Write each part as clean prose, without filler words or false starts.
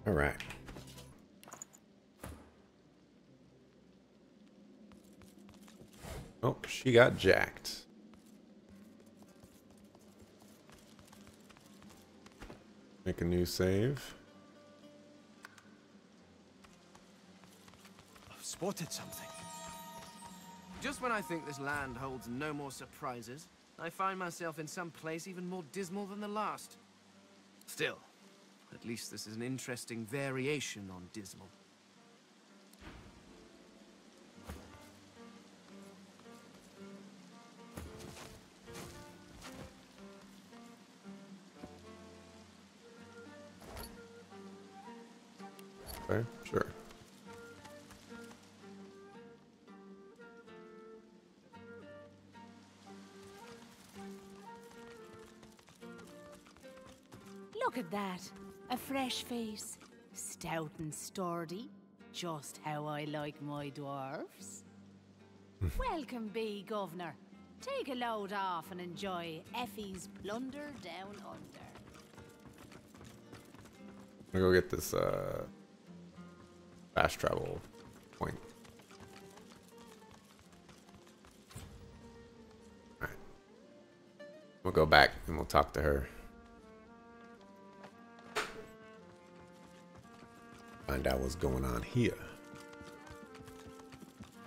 All right. Oh, she got jacked. Make a new save. I've spotted something. Just when I think this land holds no more surprises, I find myself in some place even more dismal than the last. Still, at least this is an interesting variation on dismal. Okay, sure. Look at that. A fresh face. Stout and sturdy. Just how I like my dwarves. Welcome be, Governor. Take a load off and enjoy Effie's plunder down under. I'm gonna go get this fast travel point. Alright. We'll go back and we'll talk to her. Find out what's going on here.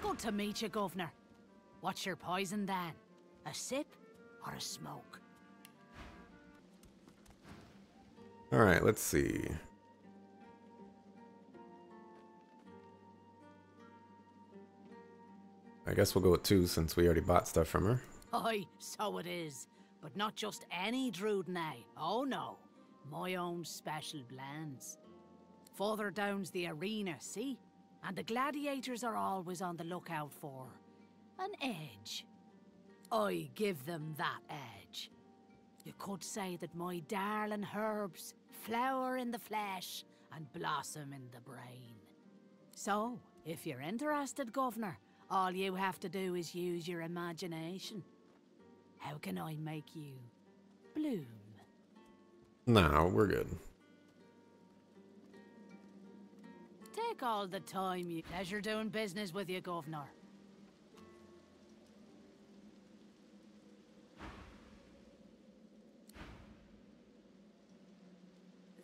Good to meet you, Governor. What's your poison then? A sip or a smoke? Alright, let's see. I guess we'll go with 2 since we already bought stuff from her. Aye, so it is. But not just any Druidnay. Oh no. My own special blends. Further down's the arena, see? And the gladiators are always on the lookout for an edge. I give them that edge. You could say that my darling herbs flower in the flesh and blossom in the brain. So, if you're interested, Governor, all you have to do is use your imagination. How can I make you bloom? No, we're good. Take all the time you... Pleasure doing business with you, Governor.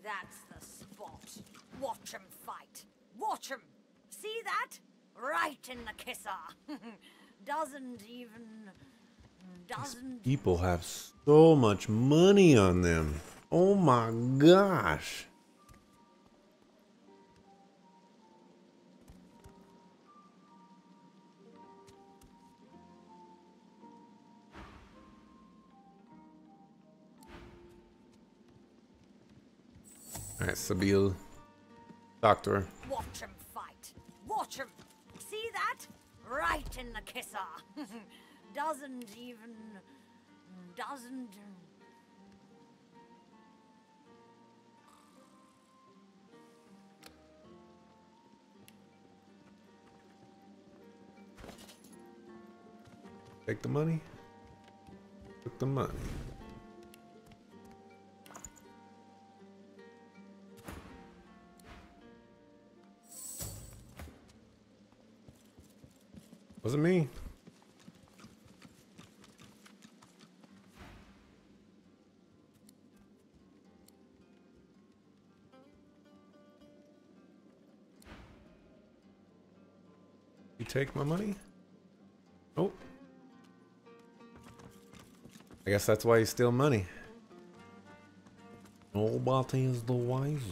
That's the spot. Watch 'em fight. Watch 'em. See that? Right in the kisser. Doesn't People have so much money on them. Oh my gosh. Alright, Sabine. Talk to her. watch 'em fight. Watch 'em. See that? Right in the kisser. Doesn't. Take the money. Took the money. Wasn't me. You take my money? Oh. I guess that's why you steal money. Nobody is the wiser.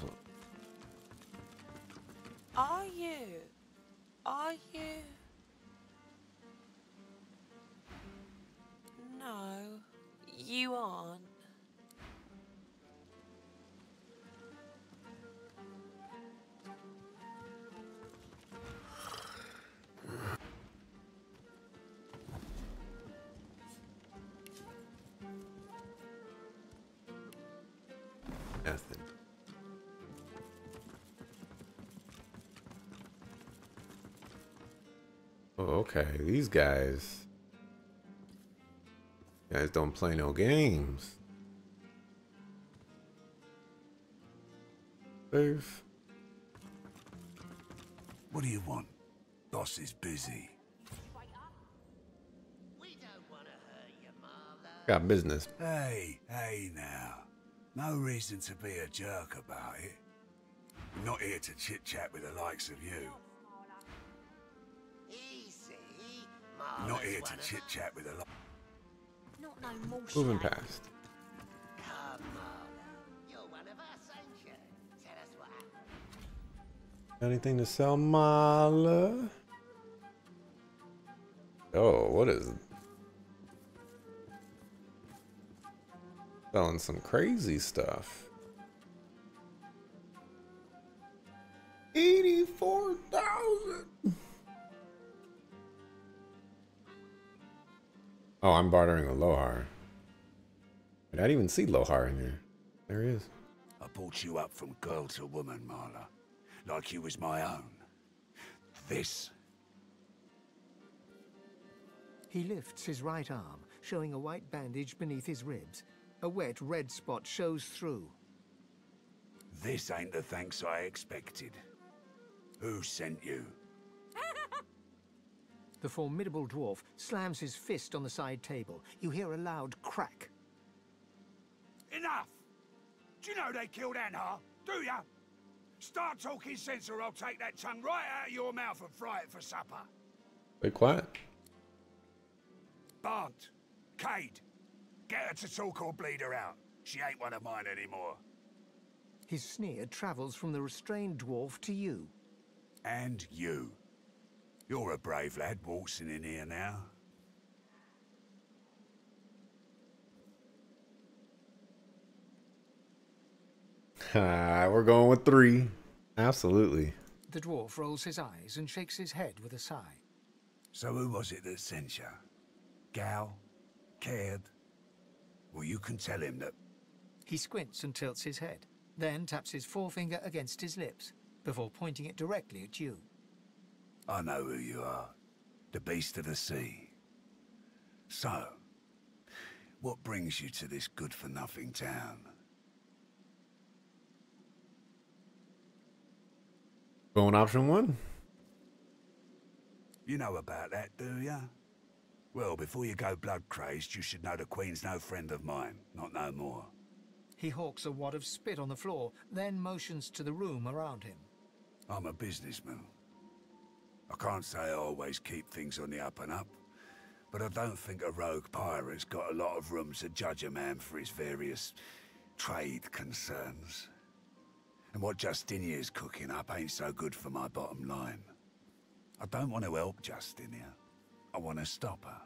Are you? Are you? No, you aren't. Nothing. Oh, okay. These guys don't play no games. Save. What do you want? Boss is busy. Got business. Hey now. No reason to be a jerk about it. I'm not here to chit-chat with the likes of you. I'm not here to chit-chat with the likes. Not no more Moving shit. past. Come, Marla. You're one of us, ain't you? Tell us what happened. Got anything to sell, Mala? Oh, what is it? Selling some crazy stuff. 84,000. Oh, I'm bartering with Lohar. I didn't even see Lohar in here. There he is. I brought you up from girl to woman, Marla. Like you was my own. This. He lifts his right arm, showing a white bandage beneath his ribs. A wet red spot shows through. This ain't the thanks I expected. Who sent you? The formidable dwarf slams his fist on the side table. You hear a loud crack. Enough! Do you know they killed Anhar? Do ya? Start talking sense or I'll take that tongue right out of your mouth and fry it for supper. Be quiet. Barnt, Cade, get her to talk or bleed her out. She ain't one of mine anymore. His sneer travels from the restrained dwarf to you. And you. You're a brave lad waltzing in here now. We're going with 3. Absolutely. The dwarf rolls his eyes and shakes his head with a sigh. So who was it that sent you? Gal? Cared? Well, you can tell him that... He squints and tilts his head, then taps his forefinger against his lips, before pointing it directly at you. I know who you are. The beast of the sea. So, what brings you to this good-for-nothing town? Going option 1. You know about that, do ya? Well, before you go blood-crazed, you should know the Queen's no friend of mine, not no more. He hawks a wad of spit on the floor, then motions to the room around him. I'm a businessman. I can't say I always keep things on the up and up, but I don't think a rogue pirate's got a lot of room to judge a man for his various trade concerns. And what Justinia's cooking up ain't so good for my bottom line. I don't want to help Justinia. I want to stop her.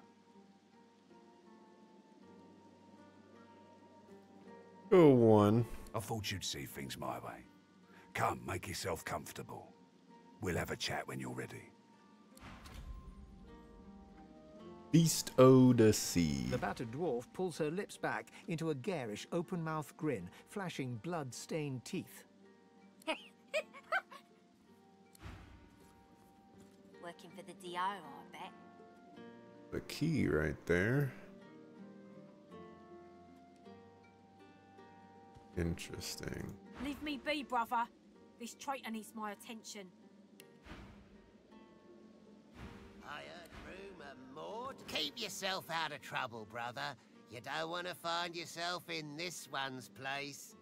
Go 1. I thought you'd see things my way. Come, make yourself comfortable. We'll have a chat when you're ready. Beast o' the Sea. The battered dwarf pulls her lips back into a garish, open-mouthed grin, flashing blood-stained teeth. Working for the DO, I bet. The key right there. Interesting. Leave me be, brother. This traitor needs my attention. I heard rumour, Maud. Keep yourself out of trouble, brother. You don't want to find yourself in this one's place.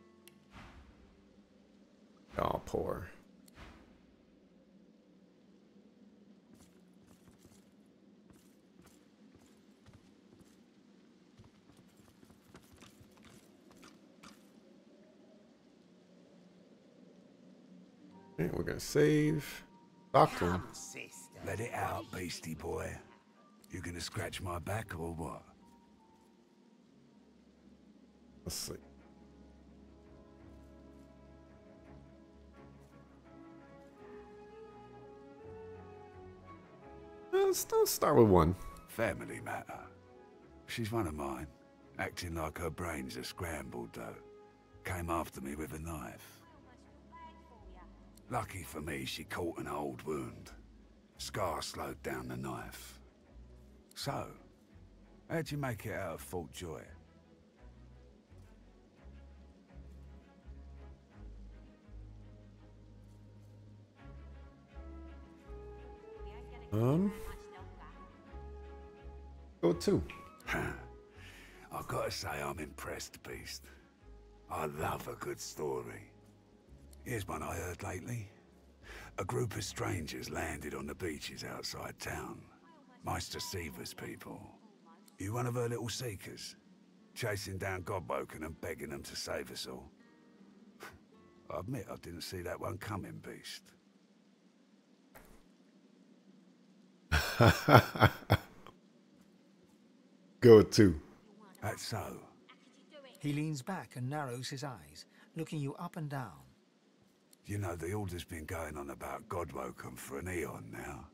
Oh, poor. Okay, we're gonna save. Talk to him. Come, sister. Let it out, beastie boy. You gonna scratch my back or what? Let's see. Let's start with 1. Family matter. She's one of mine. Acting like her brains are scrambled, though. Came after me with a knife. Lucky for me, she caught an old wound. Scar slowed down the knife. So, how'd you make it out of Fort Joy? Go 2. I've got to say I'm impressed, Beast. I love a good story. Here's one I heard lately. A group of strangers landed on the beaches outside town. Meister Seaver's people. You one of her little seekers? Chasing down Godwoken and begging them to save us all. I admit I didn't see that one coming, Beast. Go 2. That's so. He leans back and narrows his eyes, looking you up and down. You know, the order's been going on about Godwoken for an eon now.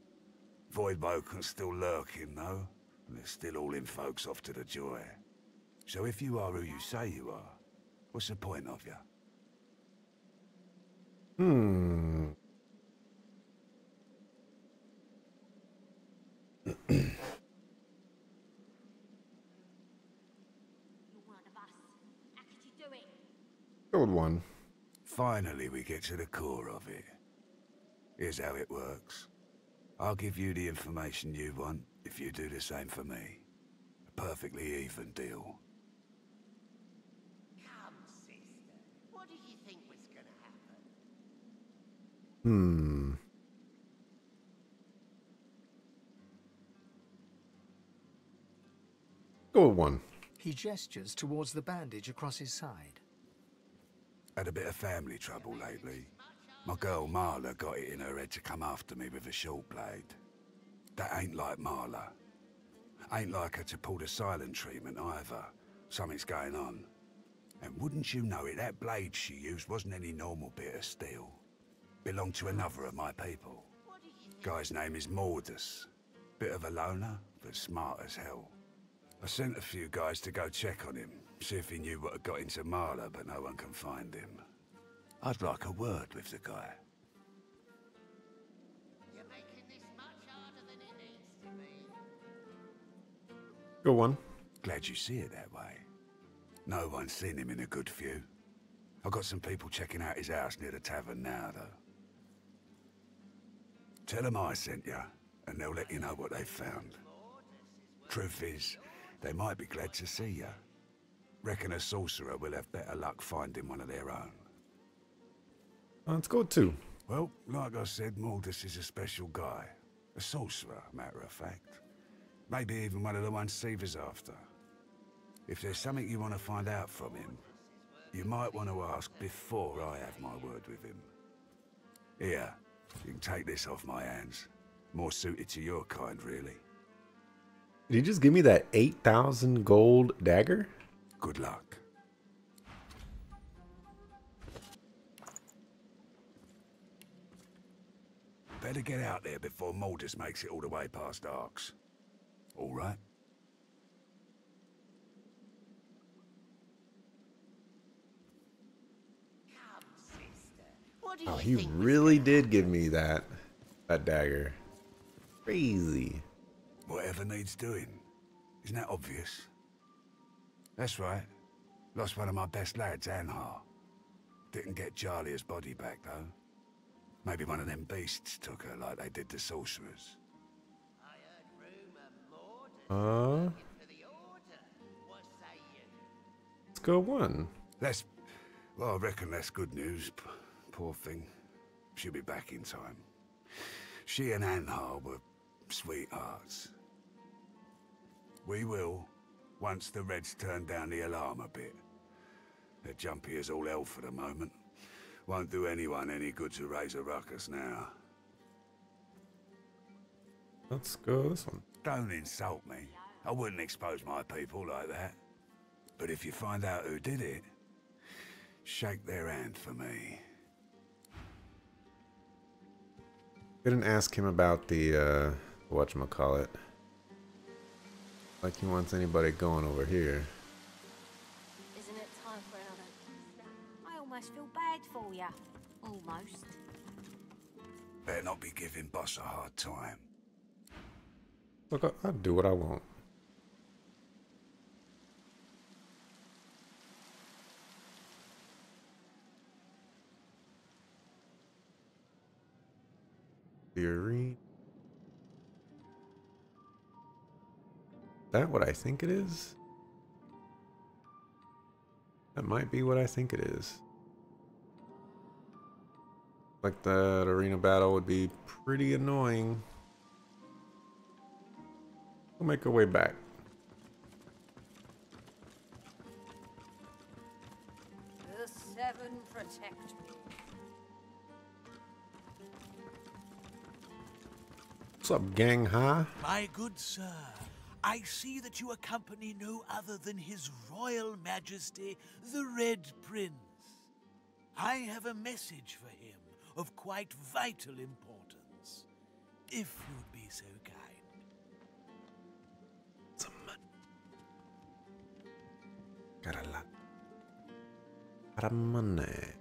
Voidwoken's still lurking, though, and they're still hauling folks off to the joy. So if you are who you say you are, what's the point of you? Go with 1. Finally, we get to the core of it. Here's how it works. I'll give you the information you want if you do the same for me. A perfectly even deal. Come, sister. What do you think was gonna happen? Go with 1. He gestures towards the bandage across his side. Had a bit of family trouble lately. My girl Marla got it in her head to come after me with a short blade. That ain't like Marla. Ain't like her to pull the silent treatment either. Something's going on. And wouldn't you know it, that blade she used wasn't any normal bit of steel. Belonged to another of my people. Guy's name is Mordus. Bit of a loner, but smart as hell. I sent a few guys to go check on him, see if he knew what had got into Marla, but no one can find him. I'd like a word with the guy. You're making this much harder than it needs to be. Go 1. Glad you see it that way. No one's seen him in a good few. I've got some people checking out his house near the tavern now, though. Tell them I sent you, and they'll let you know what they've found. Truth is, they might be glad to see you. Reckon a sorcerer will have better luck finding one of their own. Let's go 2. Well, like I said, Mordus is a special guy. A sorcerer, matter of fact. Maybe even one of the ones Seaver's after. If there's something you want to find out from him, you might want to ask before I have my word with him. Here, you can take this off my hands. More suited to your kind, really. Did he just give me that 8,000 gold dagger? Good luck. Better get out there before Mordus makes it all the way past Arks. All right? Come, sister. What do Oh, you he think was really gonna did happen? give me that dagger. Crazy. Whatever needs doing. Isn't that obvious? That's right. Lost one of my best lads, Anhar. Didn't get Jalia's body back, though. Maybe one of them beasts took her like they did the sorcerers. I heard rumor Mord for the order. What say you? Let's go 1. Well, I reckon that's good news. Poor thing. She'll be back in time. She and Anhar were sweethearts. We will, once the Reds turn down the alarm a bit. They're jumpy as all hell for the moment. Won't do anyone any good to raise a ruckus now. Let's go this one. Don't insult me. I wouldn't expose my people like that. But if you find out who did it, shake their hand for me. Didn't ask him about the whatchamacallit. Like he wants anybody going over here. Isn't it time for another? I almost feel bad for you. Almost. Better not be giving boss a hard time. Look, I'll do what I want. Theory. that what I think it is? That might be what I think it is. Like that arena battle would be pretty annoying. We'll make our way back. The Seven protect me. What's up, gang? Huh? My good sir, I see that you accompany no other than His Royal Majesty, the Red Prince. I have a message for him of quite vital importance, if you'd be so kind. Some money. Got a lot of money.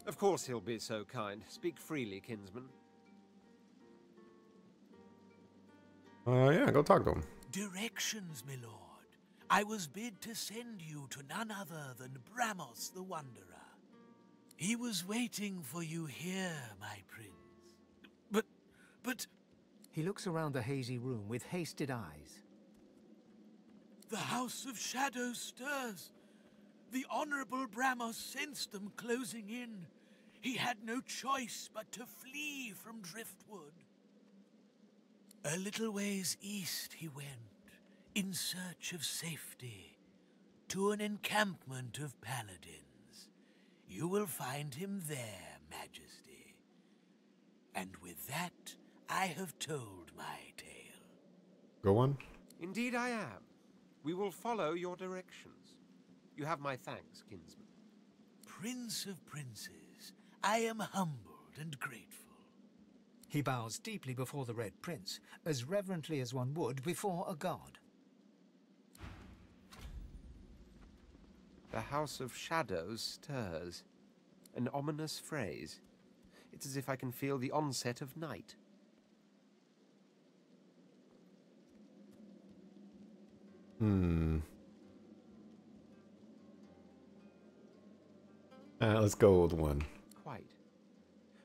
Of course he'll be so kind. Speak freely, kinsman. Yeah, go talk to him. Directions, my lord. I was bid to send you to none other than Bramos the Wanderer. He was waiting for you here, my prince. But... He looks around the hazy room with hasted eyes. The House of Shadows stirs. The Honorable Bramos sensed them closing in. He had no choice but to flee from Driftwood. A little ways east he went, in search of safety, to an encampment of paladins. You will find him there, Majesty. And with that, I have told my tale. Go on. Indeed I am. We will follow your directions. You have my thanks, kinsman. Prince of Princes, I am humbled and grateful. He bows deeply before the Red Prince, as reverently as one would before a god. The House of Shadows stirs. An ominous phrase. It's as if I can feel the onset of night. Let's go with one. Quite.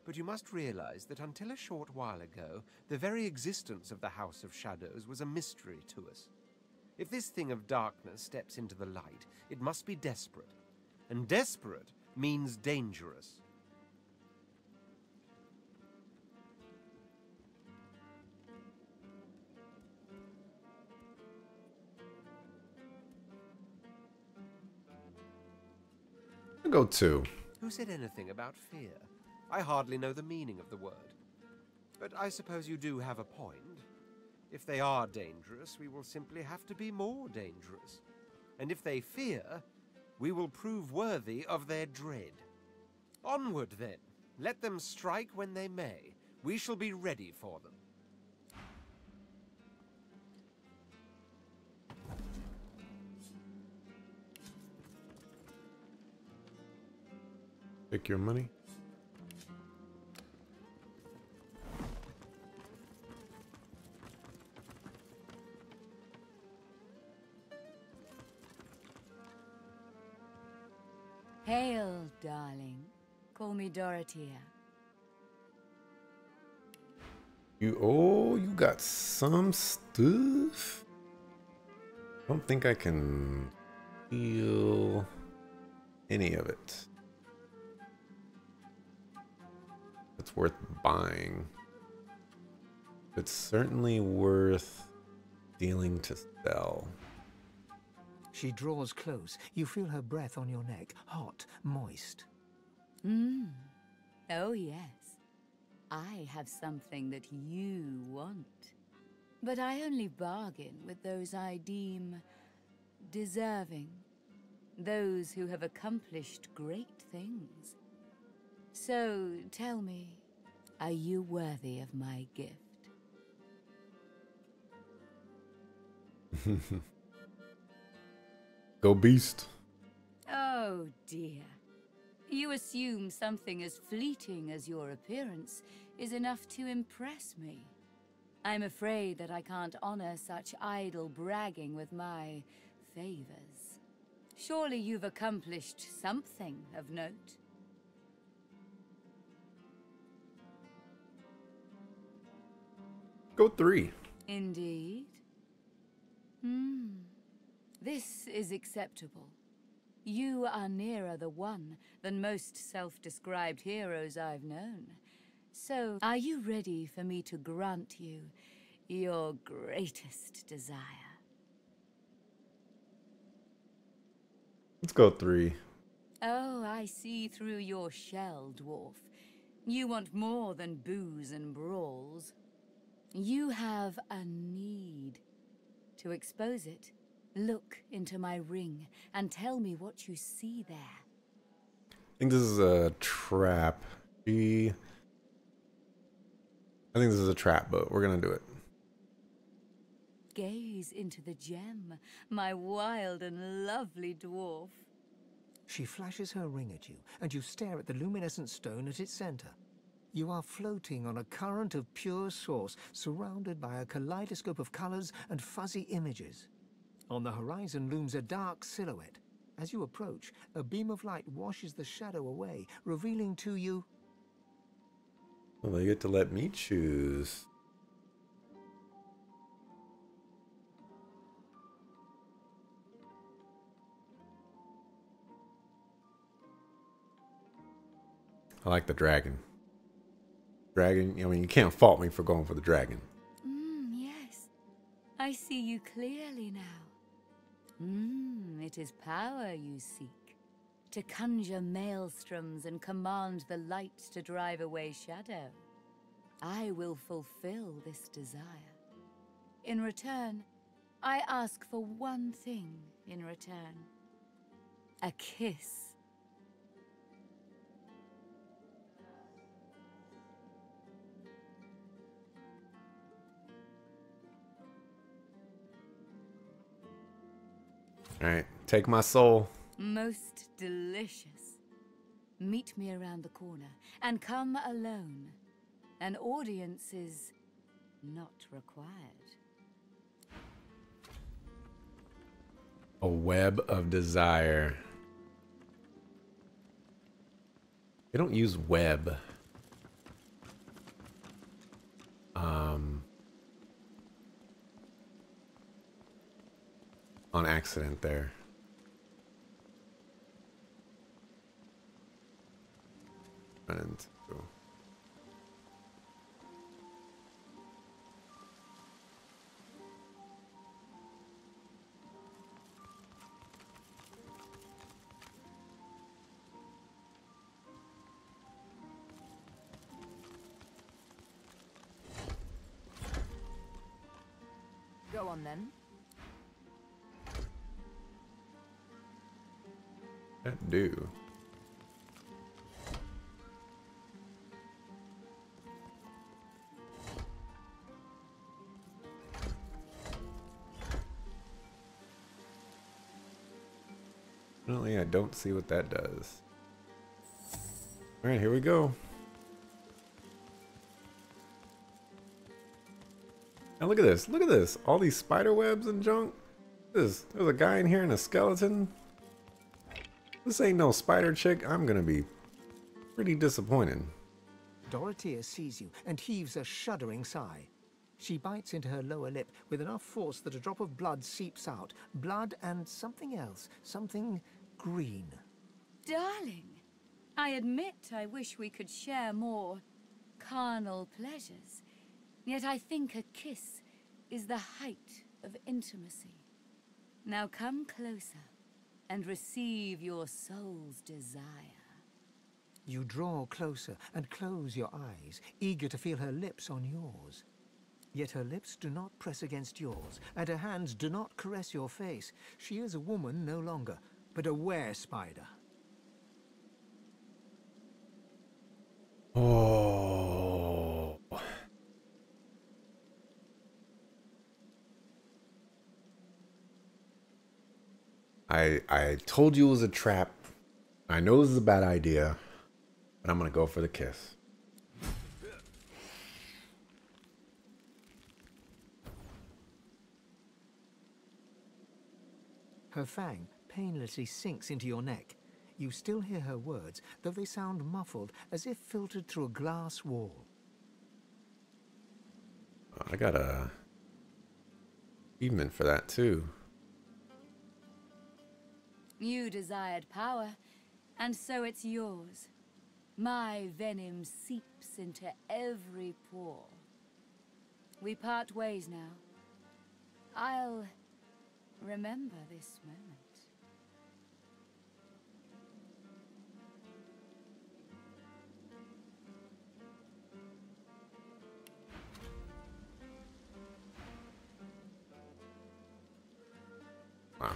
But you must realize that until a short while ago, the very existence of the House of Shadows was a mystery to us. If this thing of darkness steps into the light, it must be desperate. And desperate means dangerous. I'll go 2. Who said anything about fear? I hardly know the meaning of the word. But I suppose you do have a point. If they are dangerous, we will simply have to be more dangerous. And if they fear, we will prove worthy of their dread. Onward, then. Let them strike when they may. We shall be ready for them. Pick your money. Hail, darling. Call me Dorothea. You got some stuff? I don't think I can feel any of it. It's worth buying. It's certainly worth dealing to sell. She draws close. You feel her breath on your neck, hot, moist. Oh, yes. I have something that you want. But I only bargain with those I deem deserving. Those who have accomplished great things. So, tell me, are you worthy of my gift? Go beast. Oh, dear. You assume something as fleeting as your appearance is enough to impress me. I'm afraid that I can't honor such idle bragging with my favors. Surely you've accomplished something of note. Go 3. Indeed. This is acceptable. You are nearer the one than most self-described heroes I've known. So, are you ready for me to grant you your greatest desire? Let's go 3. Oh, I see through your shell, dwarf. You want more than booze and brawls. You have a need. To expose it, look into my ring and tell me what you see there. I think this is a trap. I think this is a trap, but we're gonna do it. Gaze into the gem, my wild and lovely dwarf. She flashes her ring at you, and you stare at the luminescent stone at its center. You are floating on a current of pure source, surrounded by a kaleidoscope of colors and fuzzy images. On the horizon looms a dark silhouette. As you approach, a beam of light washes the shadow away, revealing to you... Well, they get to let me choose. I like the dragon. Dragon, I mean, you can't fault me for going for the dragon. Yes. I see you clearly now. It is power you seek. To conjure maelstroms and command the light to drive away shadow. I will fulfill this desire. In return, I ask for one thing in return. A kiss. Alright, take my soul. Most delicious. Meet me around the corner, and come alone. An audience is not required. A web of desire. They don't use web. On accident there. And Go on then. that do. Apparently, I don't see what that does. All right, here we go. Now look at this. Look at this. All these spider webs and junk. There's a guy in here and a skeleton. This ain't no spider chick. I'm gonna be pretty disappointed. Dorothea sees you and heaves a shuddering sigh. She bites into her lower lip with enough force that a drop of blood seeps out. Blood and something else. Something green. Darling, I admit I wish we could share more carnal pleasures. Yet I think a kiss is the height of intimacy. Now come closer and receive your soul's desire. You draw closer and close your eyes, eager to feel her lips on yours. Yet her lips do not press against yours, and her hands do not caress your face. She is a woman no longer, but a were-spider. Oh. I told you it was a trap. I know this is a bad idea, but I'm gonna go for the kiss. Her fang painlessly sinks into your neck. You still hear her words, though they sound muffled, as if filtered through a glass wall. I gotta achievement for that too. You desired power, and so it's yours. My venom seeps into every pore. We part ways now. I'll remember this moment. Wow.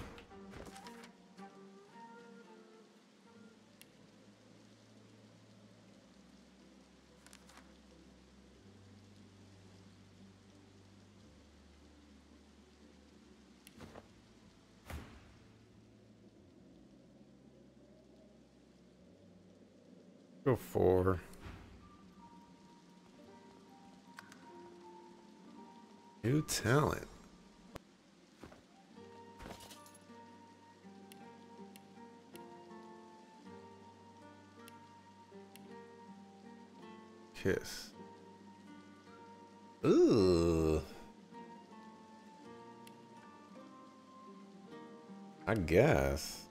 Go for new talent. Kiss. Ooh. I guess.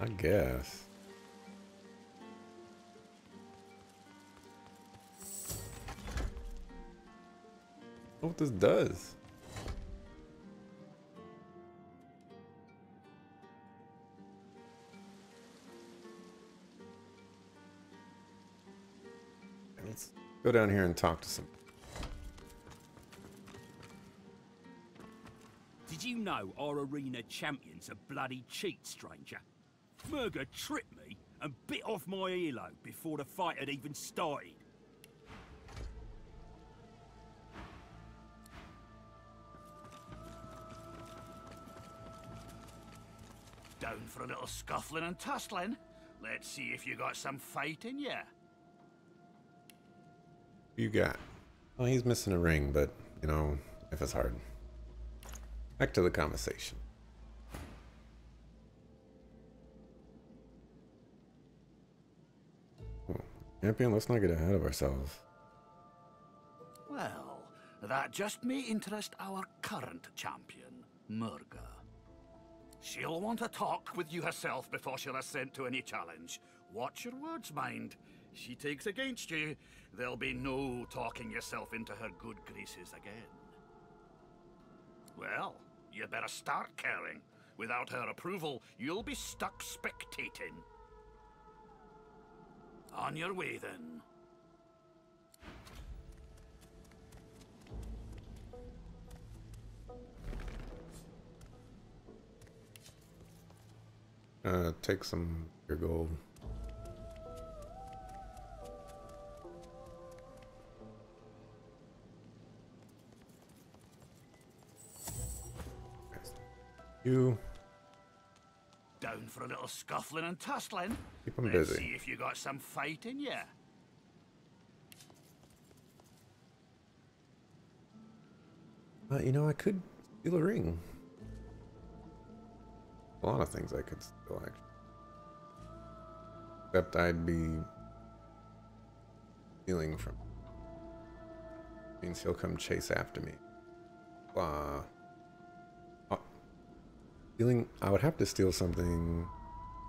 I guess. What this does. Let's go down here and talk to some. Did you know our arena champion's a bloody cheat, stranger? Murga tripped me and bit off my earlobe before the fight had even started. Down for a little scuffling and tussling? Let's see if you got some fight in ya. You got? Well, he's missing a ring, but you know, if it's hard. Back to the conversation. Champion, let's not get ahead of ourselves. Well, that just may interest our current champion, Murga. She'll want to talk with you herself before she'll assent to any challenge. Watch your words, mind. She takes against you, there'll be no talking yourself into her good graces again. Well, you better start caring. Without her approval, you'll be stuck spectating. On your way, then. Take some your gold. You. Down for a little scuffling and tussling? Keep 'em Let's busy. see if you got some fight in ya. You know, I could steal a ring. A lot of things I could steal, actually. Except I'd be stealing from. Means he'll come chase after me. Stealing, I would have to steal something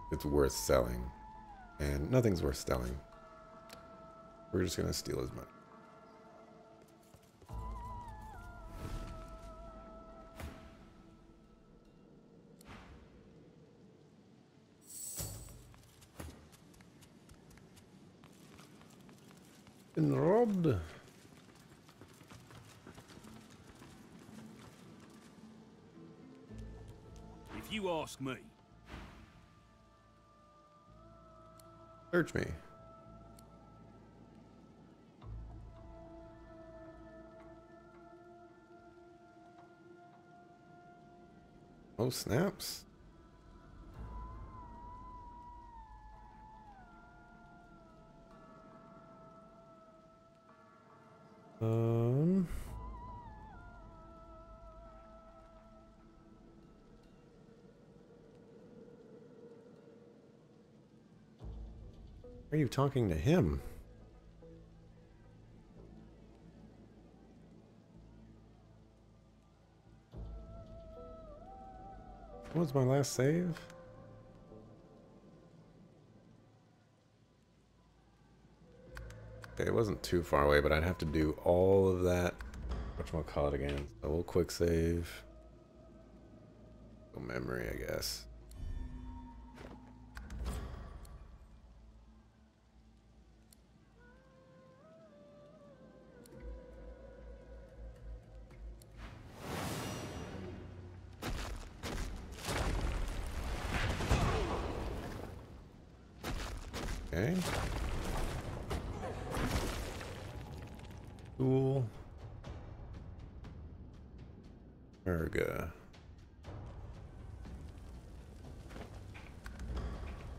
that's worth selling, and nothing's worth selling. We're just gonna steal his money. Been robbed. If you ask me. Search me. Oh, snaps. Are you talking to him? What was my last save? Okay, it wasn't too far away, but I'd have to do all of that. Whatchamacallit again? So we'll quick save. Go memory, I guess. Okay. Cool. Erga.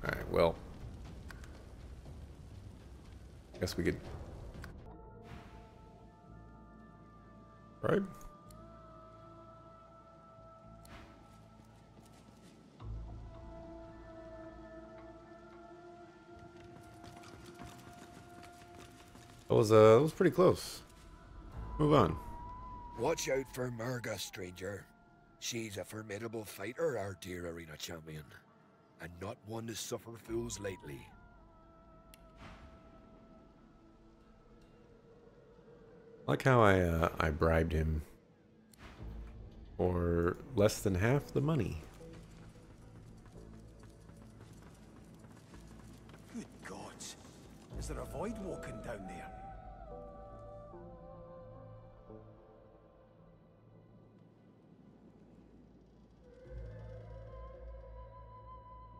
Alright, well. Guess we could. Right? That was pretty close. Move on. Watch out for Murga, stranger. She's a formidable fighter, our dear arena champion, and not one to suffer fools lately. I like how I bribed him for less than half the money. Good gods. Is there a void walking down there?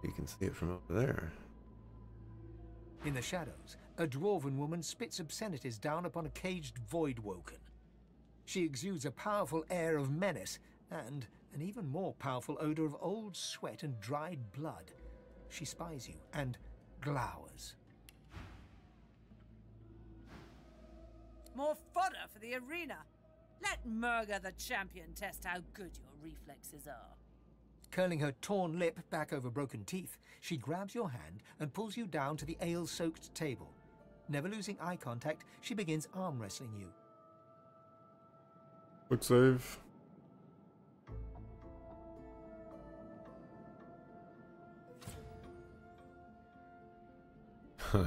You can see it from over there. In the shadows, a dwarven woman spits obscenities down upon a caged void woken. She exudes a powerful air of menace and an even more powerful odor of old sweat and dried blood. She spies you and glowers. More fodder for the arena. Let Murga the champion test how good your reflexes are. Curling her torn lip back over broken teeth, she grabs your hand and pulls you down to the ale-soaked table. Never losing eye contact, she begins arm wrestling you. Quick save. Huh.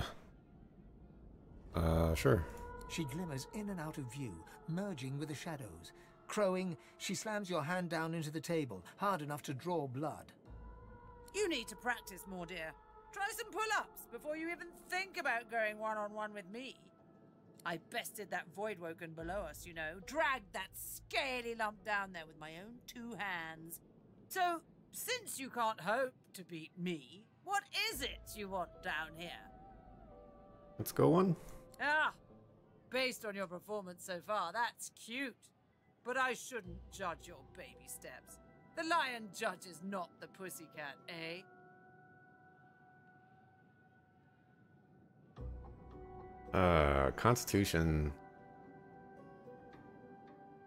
Sure. She glimmers in and out of view, merging with the shadows. Crowing, she slams your hand down into the table, hard enough to draw blood. You need to practice more, dear. Try some pull-ups before you even think about going one-on-one with me. I bested that void woken below us, you know. Dragged that scaly lump down there with my own 2 hands. So, since you can't hope to beat me, what is it you want down here? Let's go one. Ah, based on your performance so far, that's cute. But I shouldn't judge your baby steps. The lion judges not the pussycat, eh? Constitution.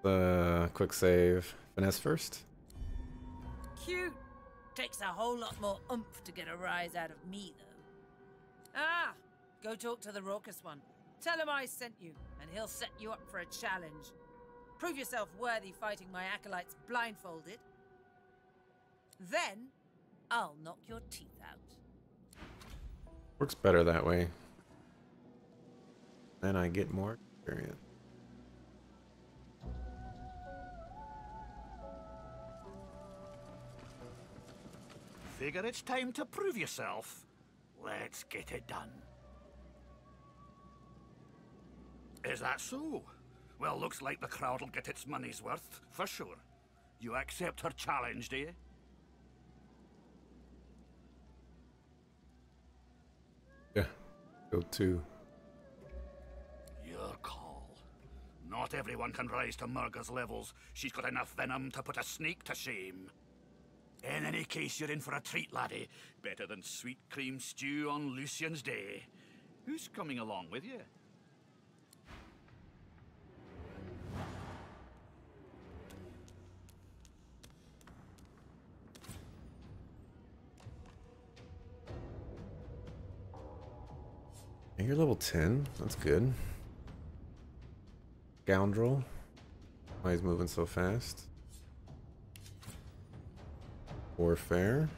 Quick save. Finesse first. Cute. Takes a whole lot more oomph to get a rise out of me, though. Ah, go talk to the raucous one. Tell him I sent you, and he'll set you up for a challenge. Prove yourself worthy fighting my acolytes blindfolded. Then, I'll knock your teeth out. Works better that way. Then I get more experience. Figure it's time to prove yourself. Let's get it done. Is that so? Well, looks like the crowd'll get its money's worth, for sure. You accept her challenge, do you? Yeah, go 2. Your call. Not everyone can rise to Murga's levels. She's got enough venom to put a snake to shame. In any case, you're in for a treat, laddie. Better than sweet cream stew on Lucian's Day. Who's coming along with you? You're level 10. That's good. Scoundrel. Why he's moving so fast? Warfare.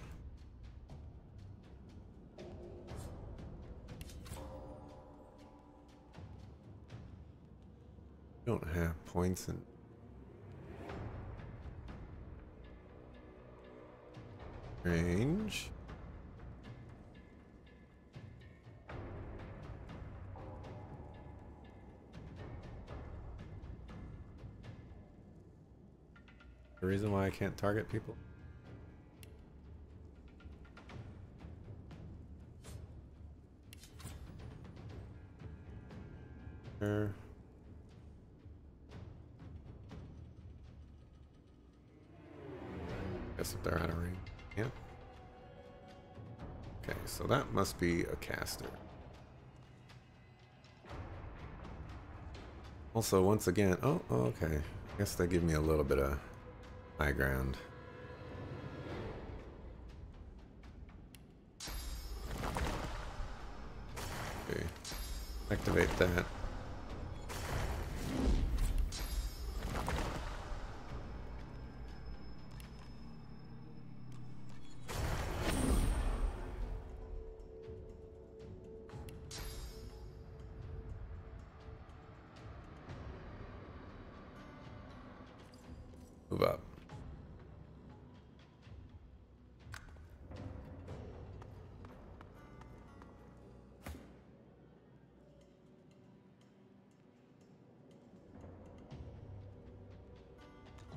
Don't have points in range. The reason why I can't target people. There. Guess if they're out of range. Yep. Okay, so that must be a caster. Also, once again, oh, okay. I guess they give me a little bit of high ground. Okay, activate that. Move up.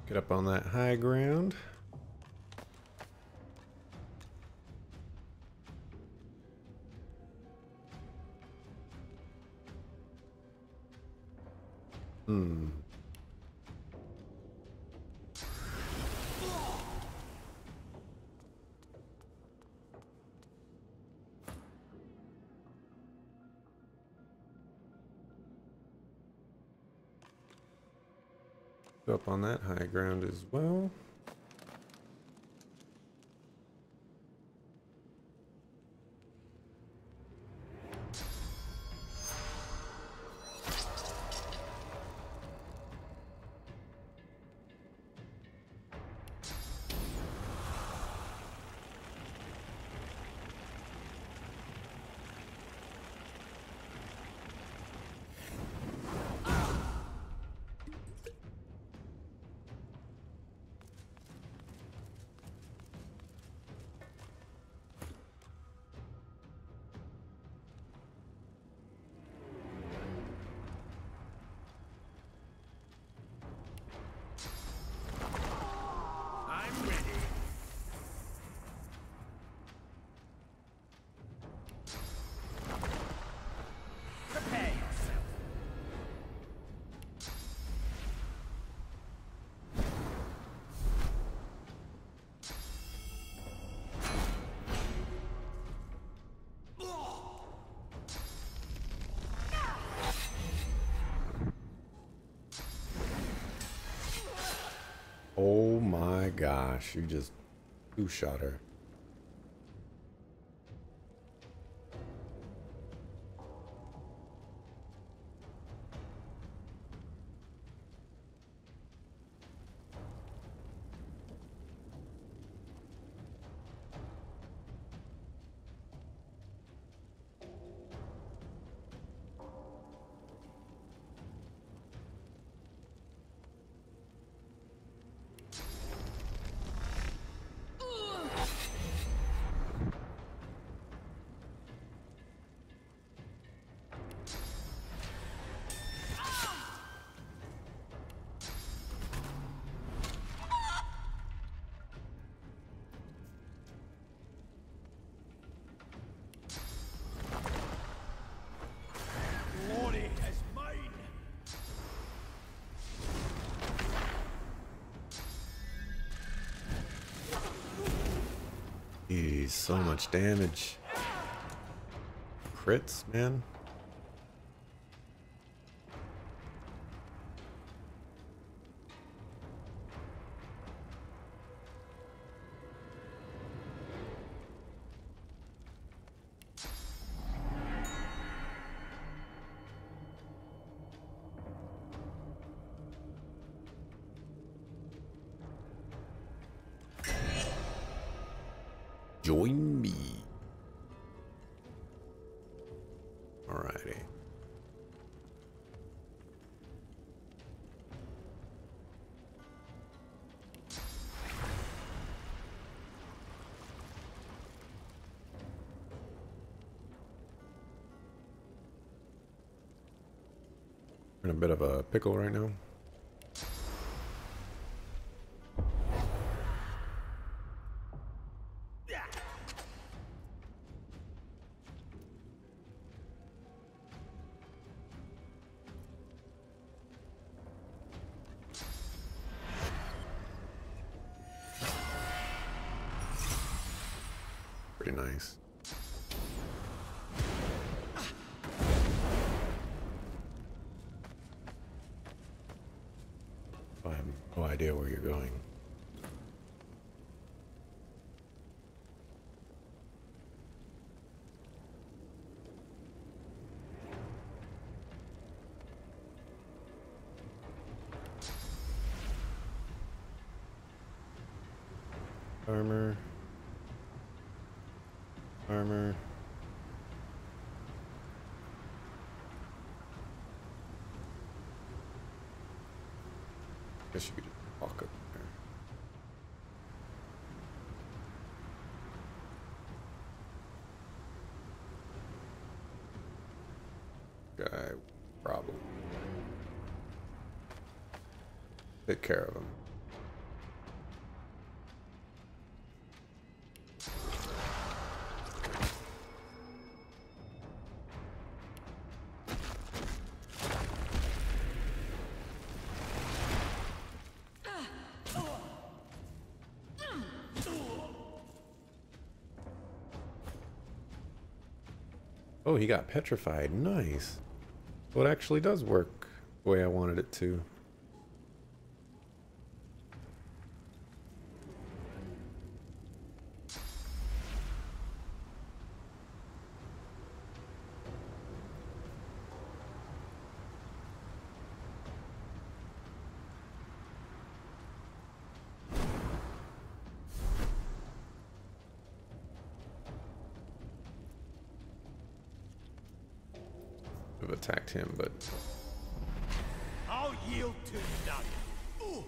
Get up on that high ground. Up on that high ground as well. Oh my gosh, you just two-shot her. Jeez, so much damage. Crits, man. Join me. Alrighty. We're in a bit of a pickle right now. Pretty nice. I have no idea where you're going. Armor. Armor. Guess you could just walk up there. Guy, problem. Take care of him. Oh, he got petrified. Nice. Well, it actually does work the way I wanted it to. Have attacked him, but I'll yield to none. Ooh.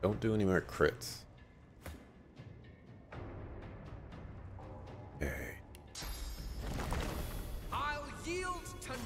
don't do any more crits. Hey. I'll yield to none.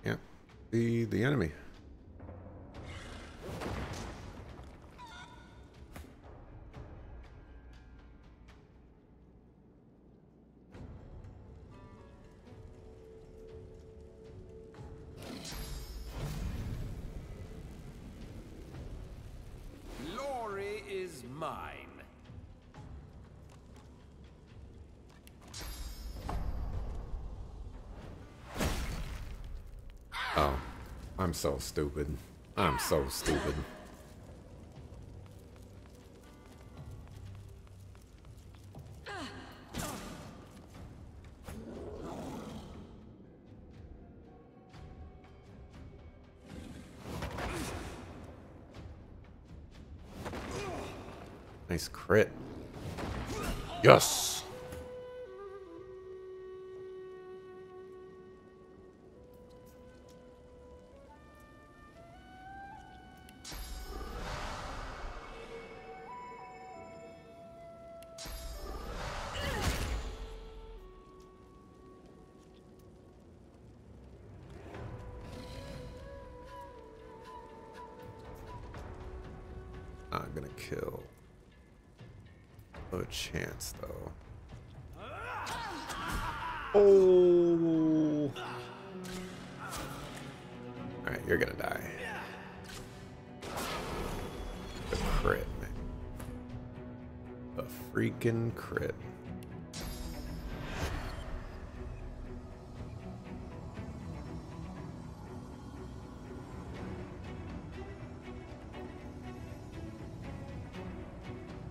Yeah, the enemy. Glory is mine. Oh, I'm so stupid. I'm so stupid. Nice crit. Yes. Not gonna kill. No chance, though. Oh! Alright, you're gonna die. A crit, man. A freaking crit.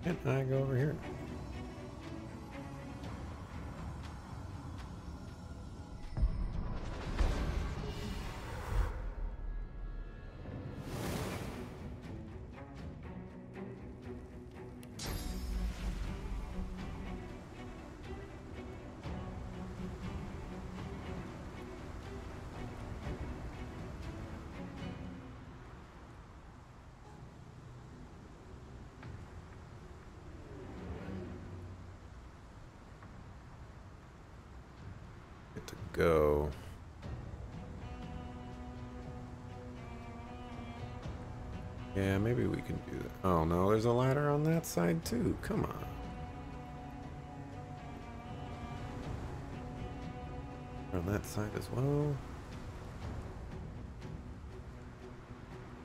Can I go over here? Get to go. Yeah, maybe we can do that. Oh no, there's a ladder on that side too. Come on. On that side as well.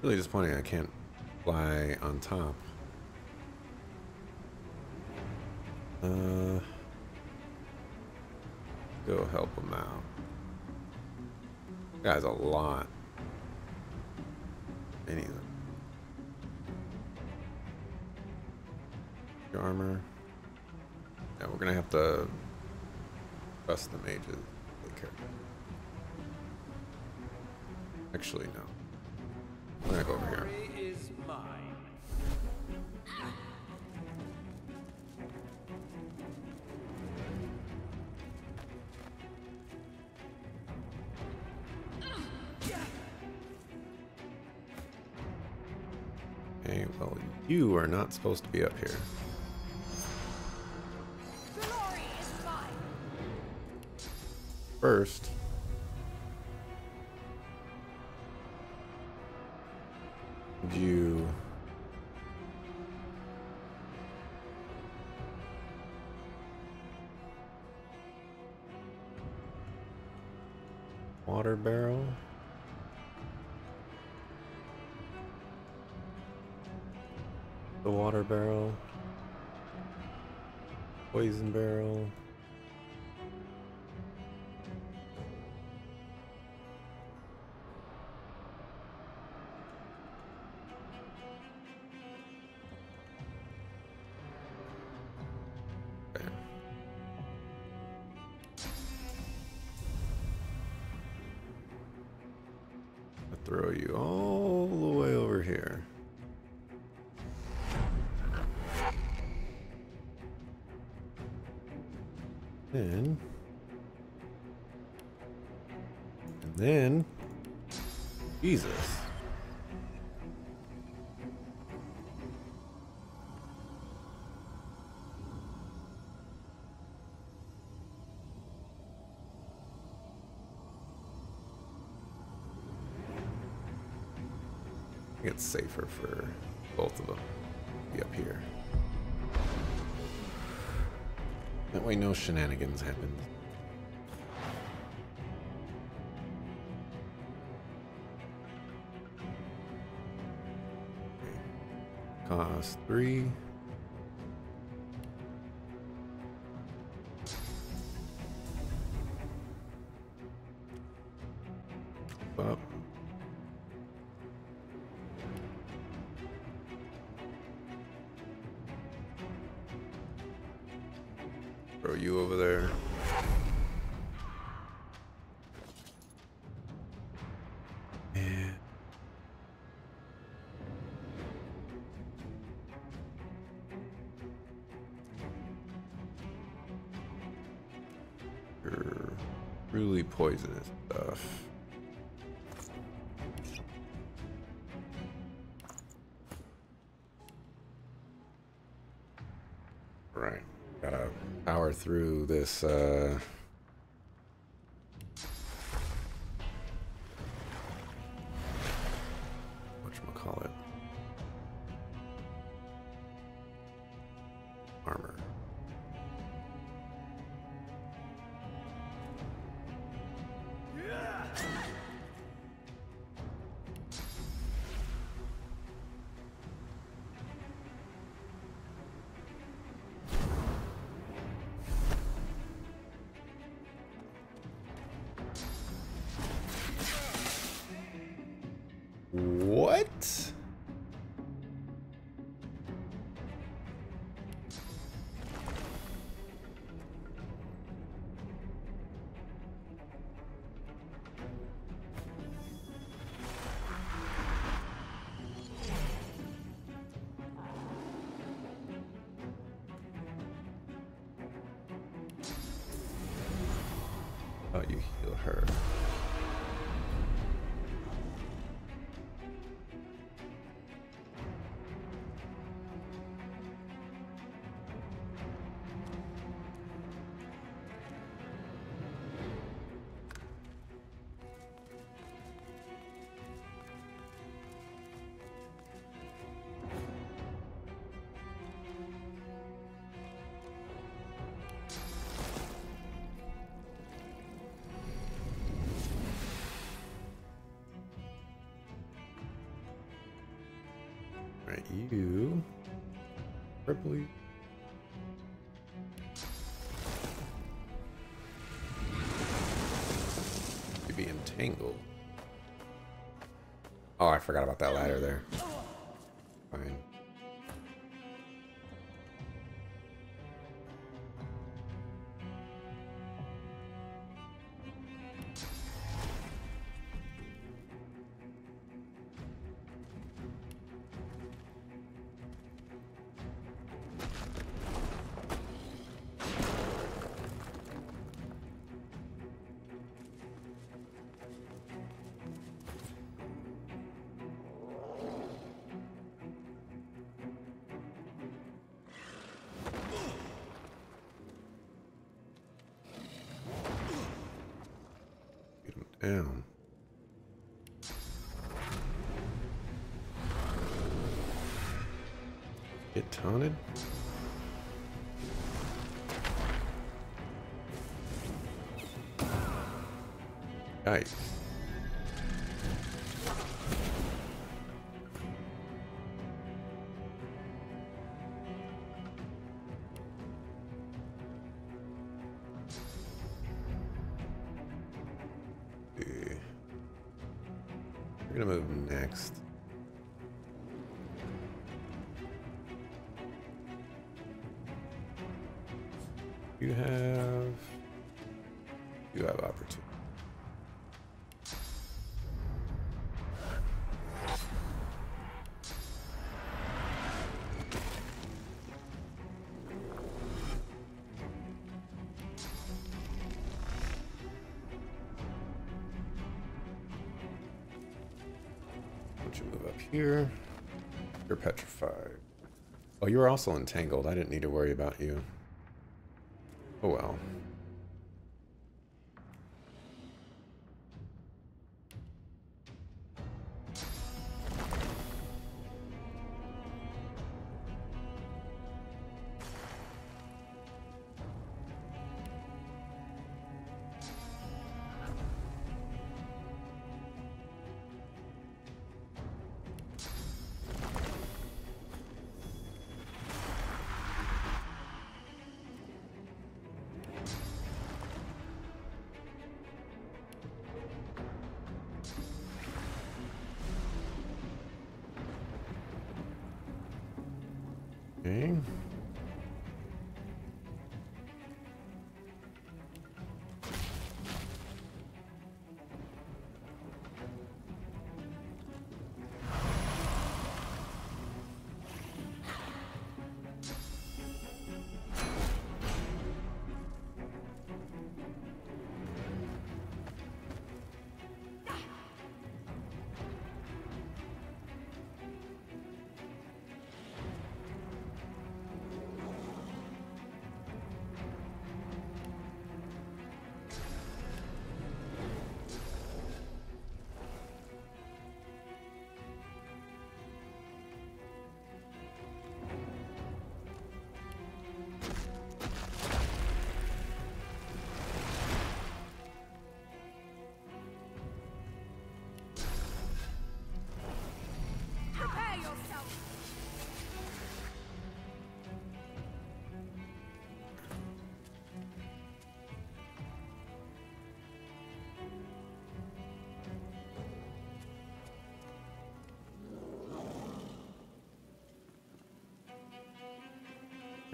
Really disappointing I can't fly on top. Go help him out. Guy's a lot. Any of them. Your armor. Yeah, we're gonna have to trust the mages. Take care. Actually, no. I'm gonna go over here. Is mine. Okay, well, you are not supposed to be up here. Glory is mine. First, you water barrel. The water barrel. Poison barrel. Okay. I'll throw you all the way over here. And then, Jesus. I think it's safer for both of them to be up here. That way no shenanigans happen. Okay. Cost 3. Up. Throw you over there. And you're really poisonous stuff. Right. Gotta power through this, whatchamacallit. armor. What? Oh, you heal her. Right, you purpley. You be entangled. Oh, I forgot about that ladder there. Fine. Down. Get taunted? Yikes. We're gonna move next. You have opportunity. Don't you move up here? You're petrified. Oh, you were also entangled. I didn't need to worry about you. Oh well. Okay.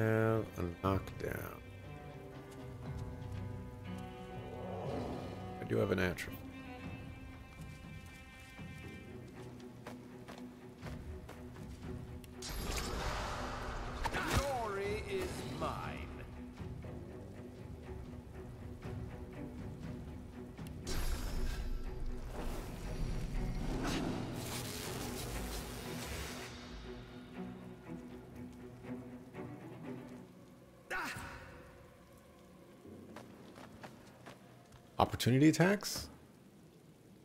Have a knockdown. I do have an atrophy. Glory is mine. Opportunity attacks?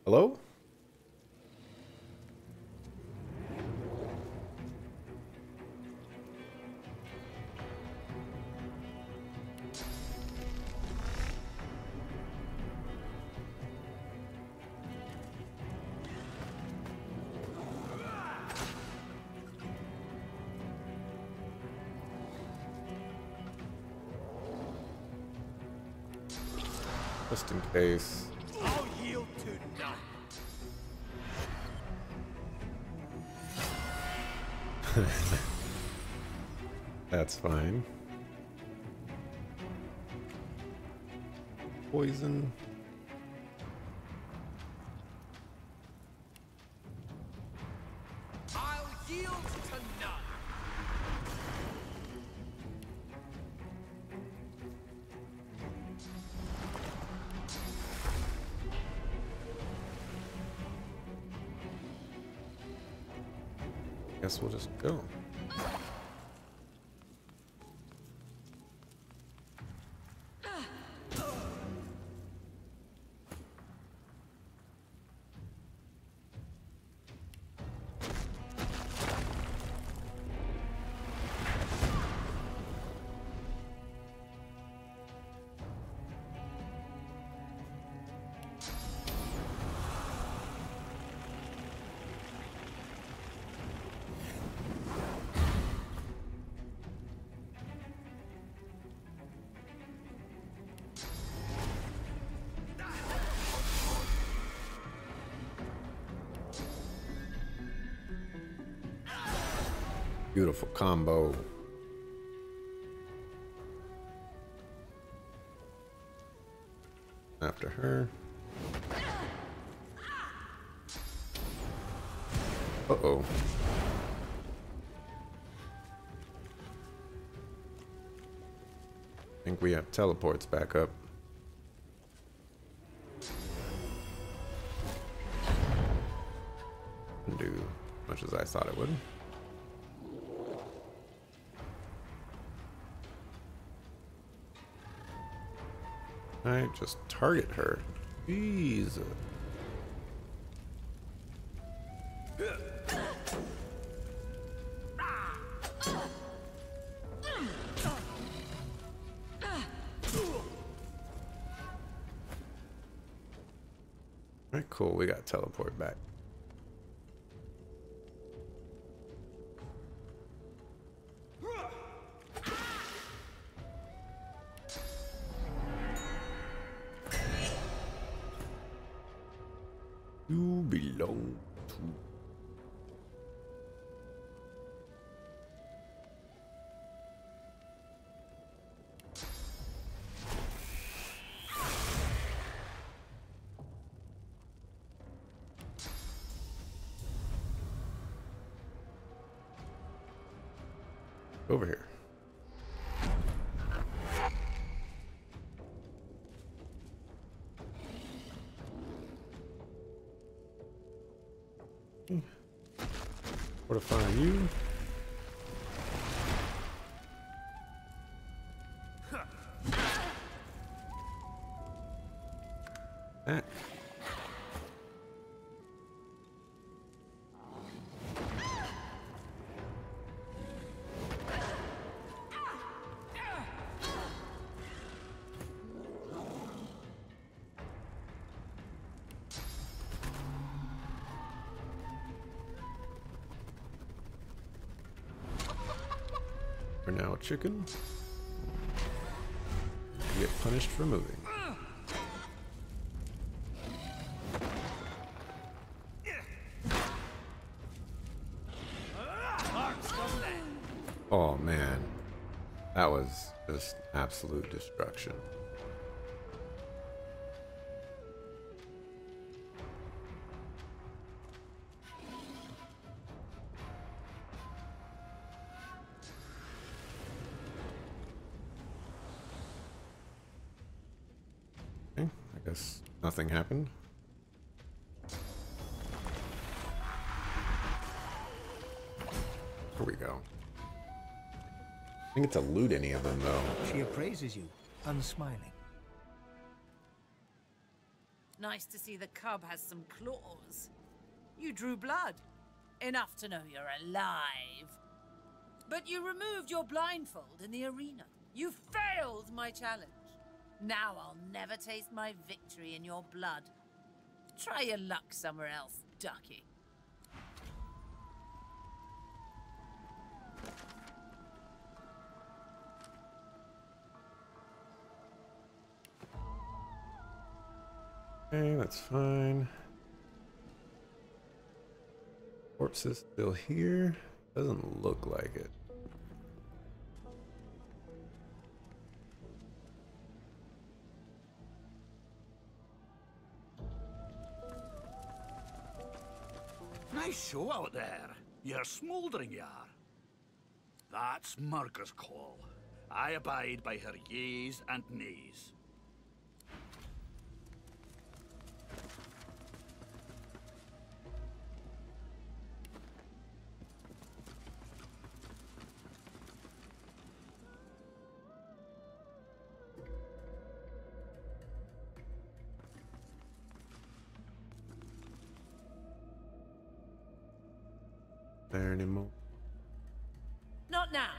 Hello? Just in case. I'll yield to none. That's fine. Poison. I'll yield to none. Guess we'll just go. Beautiful combo. After her. Uh-oh. I think we have teleports back up. Didn't do as much as I thought it would. I just target her. Jeez. Alright, cool. We got teleport back. You belong to... Over here. Fortify you. That. We're now a chicken. You get punished for moving. Oh man, Just absolute destruction. Okay, I guess nothing happened. Here we go. I didn't get to loot any of them, though. She appraises you, unsmiling. Nice to see the cub has some claws. You drew blood. Enough to know you're alive. But you removed your blindfold in the arena. You failed my challenge. Now I'll never taste my victory in your blood. Try your luck somewhere else, ducky. Okay, that's fine. Corpse is still here. Doesn't look like it. Nice show out there. You're smouldering, you are. That's Murga's call. I abide by her yeas and nays. There anymore? Not now.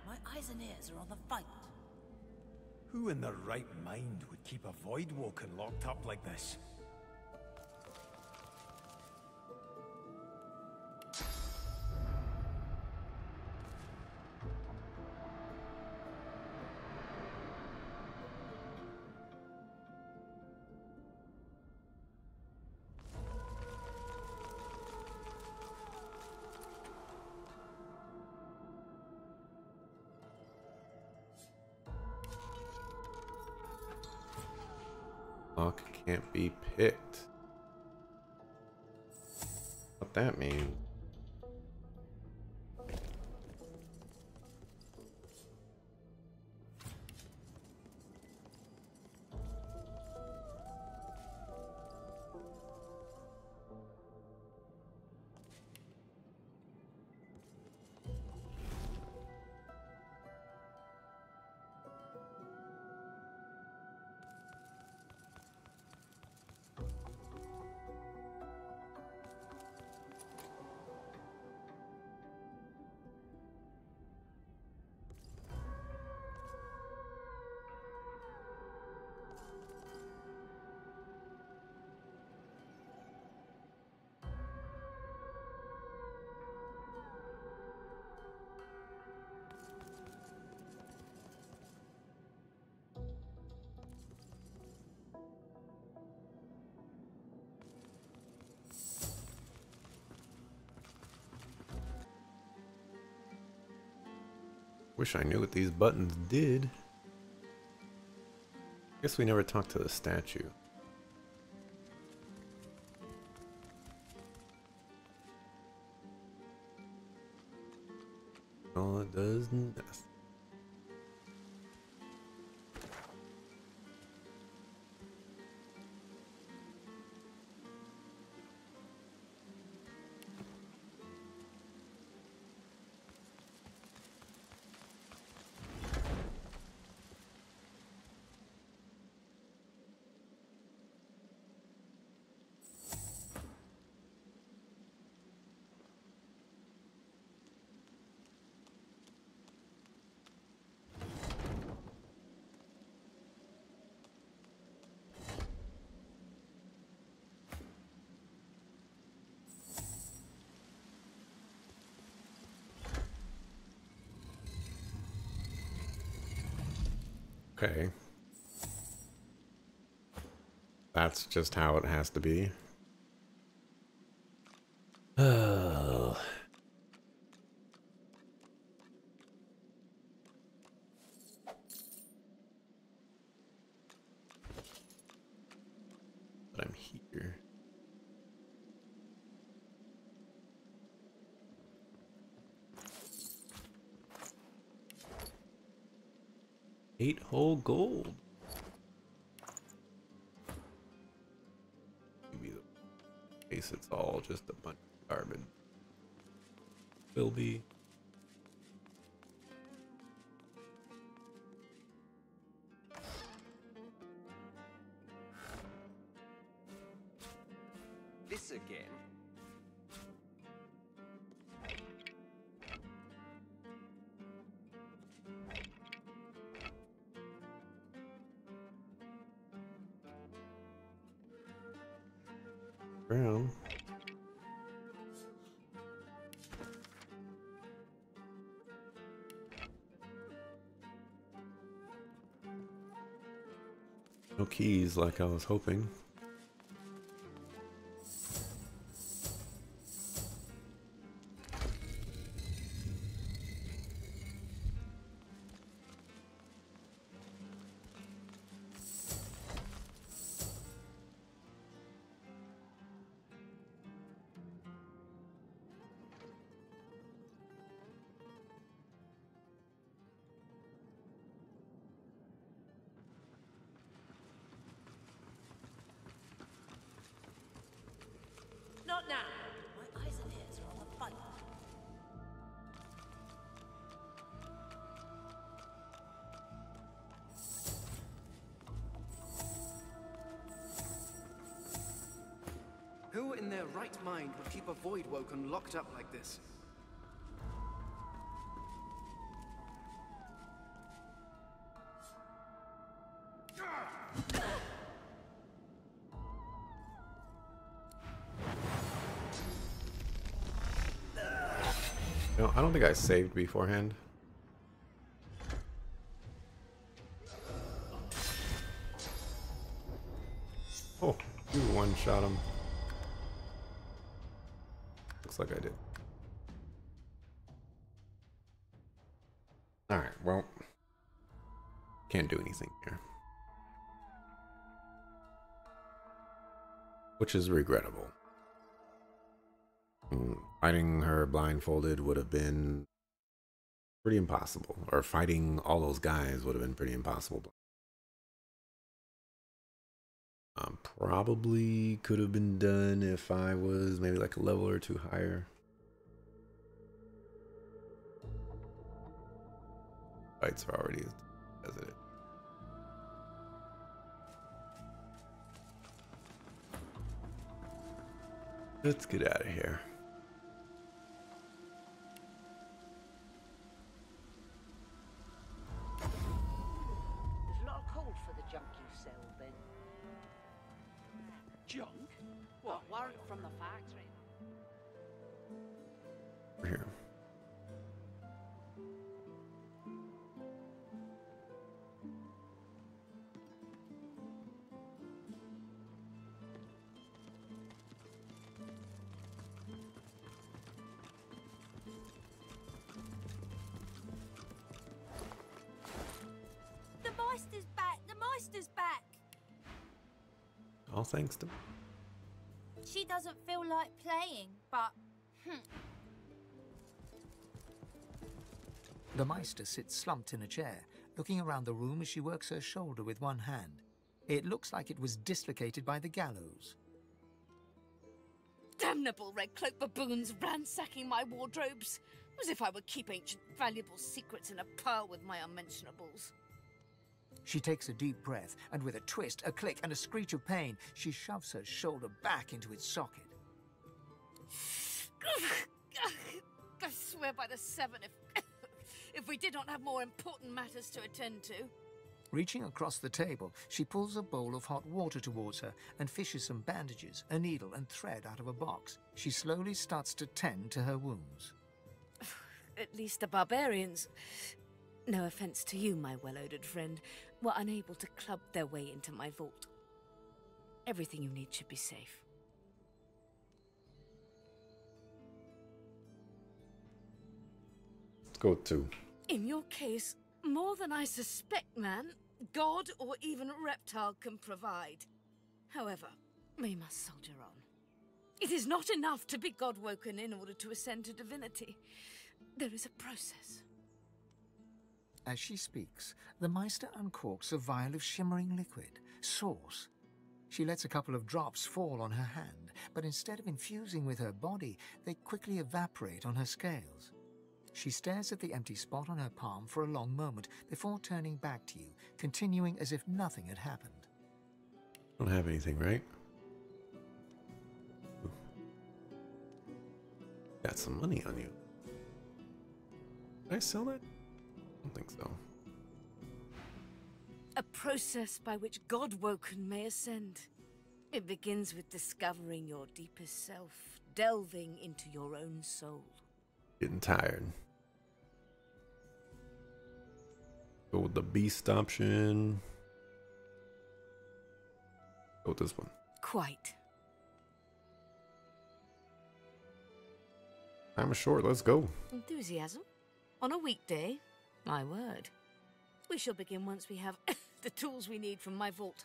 My eyes and ears are on the fight. Who in their right mind would keep a void woken locked up like this? Lock can't be picked. What that means? Wish I knew what these buttons did. Guess we never talked to the statue. All it does, nothing. Okay. That's just how it has to be. Oh. 8 whole gold. Maybe the case it's all just a bunch of garbage. Will be. This again. Brown. No keys like I was hoping. Not now. My eyes and ears are on the fight. Who in their right mind would keep a void woken locked up like this? No, I don't think I saved beforehand. Oh, you one-shot him. Looks like I did. Alright, well. Can't do anything here. Which is regrettable. Fighting her blindfolded would have been pretty impossible. Or fighting all those guys would have been pretty impossible. Probably could have been done if I was maybe like a level or two higher. Fights are already as it is. Let's get out of here. There's a lot of call for the junk you sell, Ben. Junk? What, work from the factory? We're here. The Meister's back! The Meister's back! All thanks to... She doesn't feel like playing, but... The Meister sits slumped in a chair, looking around the room as she works her shoulder with one hand. It looks like it was dislocated by the gallows. Damnable red cloak baboons ransacking my wardrobes, as if I would keep ancient valuable secrets in a pile with my unmentionables. She takes a deep breath, and with a twist, a click, and a screech of pain, she shoves her shoulder back into its socket. I swear by the seven, if we did not have more important matters to attend to. Reaching across the table, she pulls a bowl of hot water towards her and fishes some bandages, a needle, and thread out of a box. She slowly starts to tend to her wounds. At least the barbarians, no offense to you, my well-odoured friend, were unable to club their way into my vault. Everything you need should be safe. Let's go to... In your case, more than I suspect, man, God or even reptile can provide. However, we must soldier on. It is not enough to be God-woken in order to ascend to divinity. There is a process. As she speaks, the Meister uncorks a vial of shimmering liquid, sauce. She lets a couple of drops fall on her hand, but instead of infusing with her body, they quickly evaporate on her scales. She stares at the empty spot on her palm for a long moment before turning back to you, continuing as if nothing had happened. Don't have anything, right? Ooh. Got some money on you. Did I sell that? I don't think so. A process by which God-woken may ascend. It begins with discovering your deepest self, delving into your own soul. Getting tired. Go with the beast option. Go with this one. Quite. Time is short. Let's go. Enthusiasm? On a weekday? My word. We shall begin once we have the tools we need from my vault.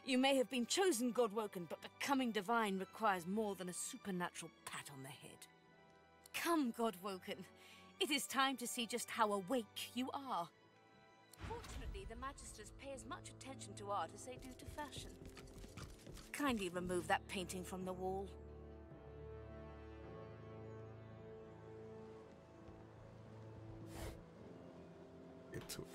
You may have been chosen God-woken, but becoming divine requires more than a supernatural pat on the head. Come, God-woken. It is time to see just how awake you are. Fortunately, the Magisters pay as much attention to art as they do to fashion. Kindly remove that painting from the wall. Get to it.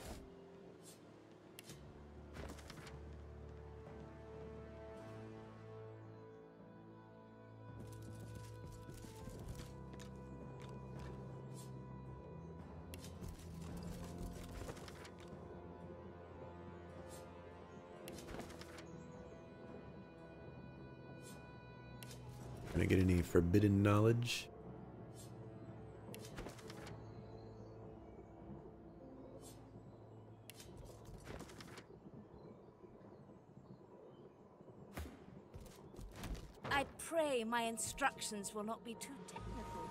Can I get any forbidden knowledge? I pray my instructions will not be too technical.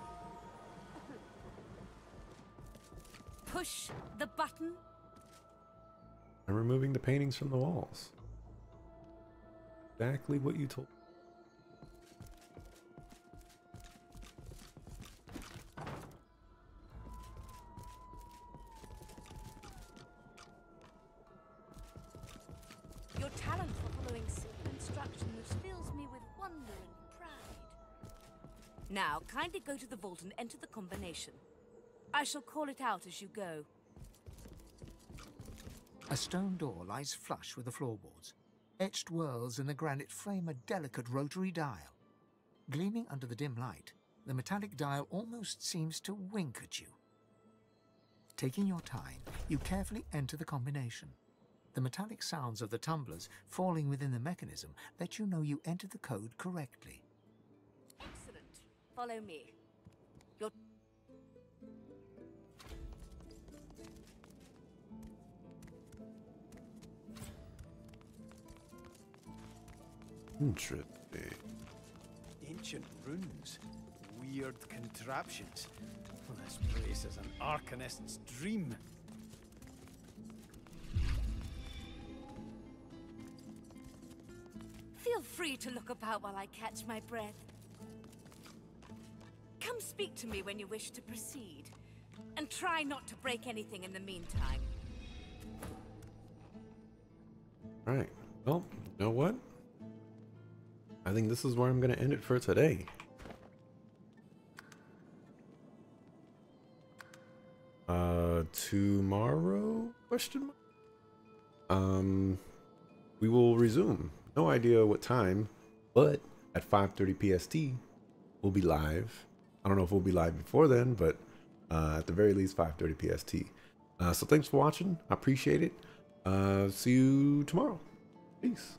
Push the button. I'm removing the paintings from the walls. Exactly what you told me. Your talent for following simple instructions fills me with wonder and pride. Now, kindly go to the vault and enter the combination. I shall call it out as you go. A stone door lies flush with the floorboards. Etched whorls in the granite frame a delicate rotary dial. Gleaming under the dim light, the metallic dial almost seems to wink at you. Taking your time, you carefully enter the combination. The metallic sounds of the tumblers falling within the mechanism let you know you entered the code correctly. Excellent. Follow me. Your Interesting. Ancient runes. Weird contraptions. Well, this place is an arcanist's dream. Feel free to look about while I catch my breath. Come speak to me when you wish to proceed. And try not to break anything in the meantime. Alright. Well, you know what? I think this is where I'm going to end it for today. Tomorrow? Question mark? We will resume. No idea what time, but at 5:30 PST, we'll be live. I don't know if we'll be live before then, but at the very least 5:30 PST. So thanks for watching. I appreciate it. See you tomorrow. Peace.